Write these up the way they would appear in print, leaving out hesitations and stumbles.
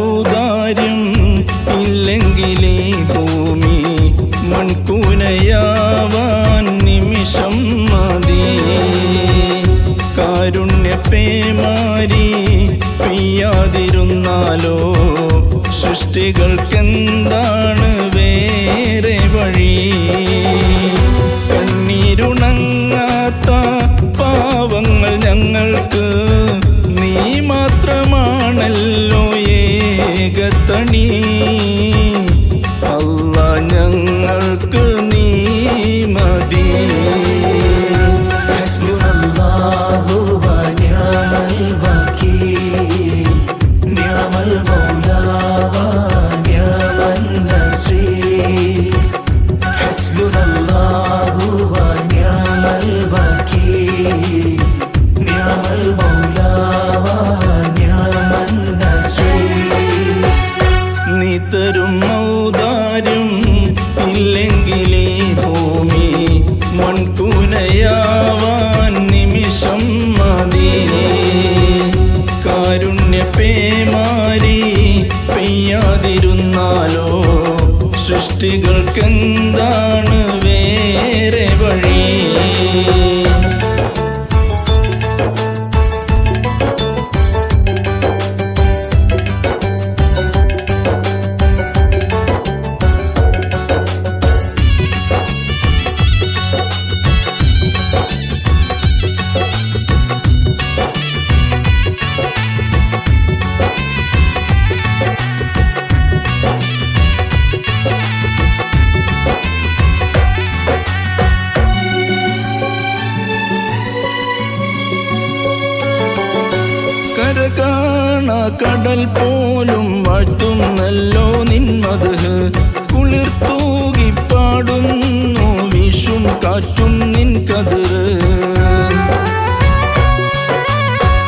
ഔദാര്യം ഇല്ലെങ്കിലേ ഭൂമി മൺകൂനയാവാൻ നിമിഷം മതി. കാരുണ്യപേമാരി പെയ്യാതിരുന്നാലോ സൃഷ്ടികൾക്കെന്താണ് വേറെ വഴി? കണ്ണീരുണങ്ങാത്ത പാവങ്ങൾ ഞങ്ങൾക്ക് നീ മാത്രമാണല്ലോ ഏകത്തണി. അല്ലാ ഞങ്ങൾക്ക് നീ മതി. ഹസ്ബുനല്ലാഹു വ നിഅമൽ വകീൽ നിഅമൽ മൗലാ വ നിഅമൻ നസീർ. ഹസ്ബുനല്ലാഹു വ നിഅമൽ വകീൽ നിഅമൽ മൗലാ വ നിഅമൻ നസീർ. നീ തരും ഔദാര്യം ഇല്ലെങ്കിലേ ഭൂമി മൺകൂനയാവാൻ നിമിഷം മതി. കാരുണ്യപേമാരി പെയ്യാതിരുന്നാലോ സൃഷ്ടികൾക്കെന്താണ് വേറെ വഴി? കരകാണ കടൽ പോലും വാഴ്ത്തുന്നല്ലോ നിന്മദ്ഹ്. കുളിർ തൂകി പാടുന്നു വീശും കാറ്റും നിൻ കതിര്.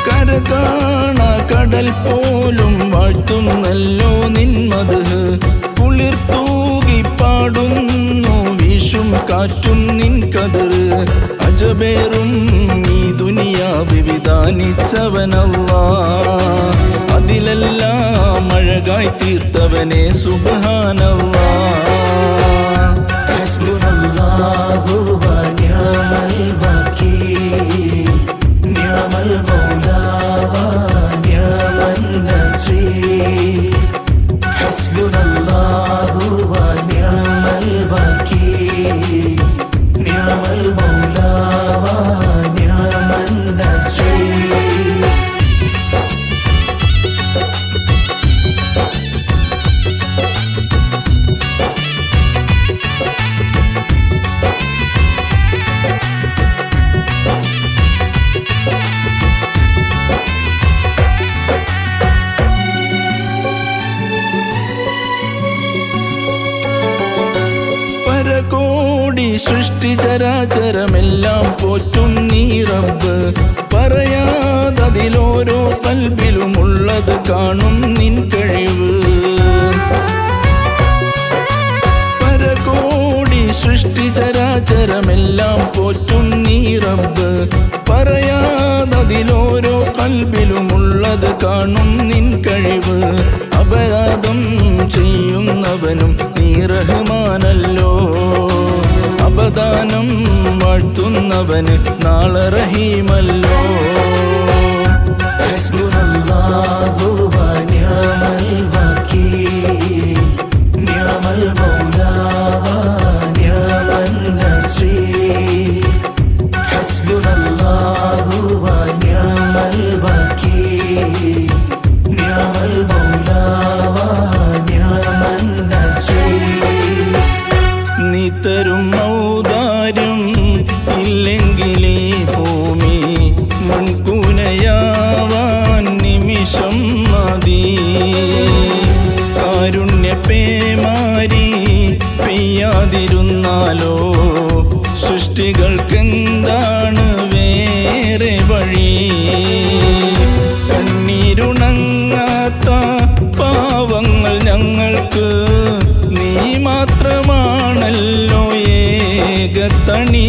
കരകാണ കടൽ പോലും വാഴ്ത്തുന്നല്ലോ നിന്മദ്ഹ്. കുളിർ തൂകി പാടുന്നു വീശും കാറ്റും നിൻ കതിര്. അജബേറും ഈ ദുനിയാവ് വിധാനിച്ചവനല്ലാ, അതിലെല്ലാം അഴകായി തീർത്തവനെ സുബ്ഹാനല്ലാ. ഹസ്ബുനല്ലാഹു വ നിഅമൽ വകീൽ നിഅമൽ മൗലാ വ നിഅമൻ നസീർ. ഹസ്ബുനല്ലാഹു വ നിഅമൽ വകീൽ നിഅമൽ മൗലാ വ നിഅമൻ നസീർ. പരകോടി സൃഷ്ടി ചരാചരമെല്ലാം പോറ്റും നീ റബ്ബ്. പറയാതതിലോരോ കൽബിലുമുള്ളത് കാണും നിൻ കഴിവ്. പരകോടി സൃഷ്ടി ചരാചരമെല്ലാം പോറ്റും നീ റബ്ബ്. പറയാതതിലോരോ കൽബിലുമുള്ളത് കാണും നിൻ കഴിവ്. അപരാധം ചെയ്യുന്നവനും നീ റഹ്മാനല്ലോ, അപദാനം വാഴ്ത്തുന്നവന് നാളെ റഹീമല്ലോ. ഹസ്ബുനല്ലാഹു വ നിഅമൽ വകീൽ നിഅമൽ മൗലാ വ നിഅമൻ നസീർ. ഹസ്ബുനല്ലാഹു വ നിഅമൽ വകീൽ നിഅമൽ മൗലാ വ നിഅമൻ നസീർ. നീ തരും ഔദാര്യം ഇല്ലെങ്കിലേ ഭൂമി മൺകൂനയാവാൻ നിമിഷം മതി. കാരുണ്യപേമാരി പെയ്യാതിരുന്നാലോ സൃഷ്ടികൾക്കെന്താണ് വേറെ വഴി? കണ്ണീരുണങ്ങാത്ത പാവങ്ങൾ ഞങ്ങൾക്ക് നീ മാത്രമാണല്ലോ ഏകത്തണി.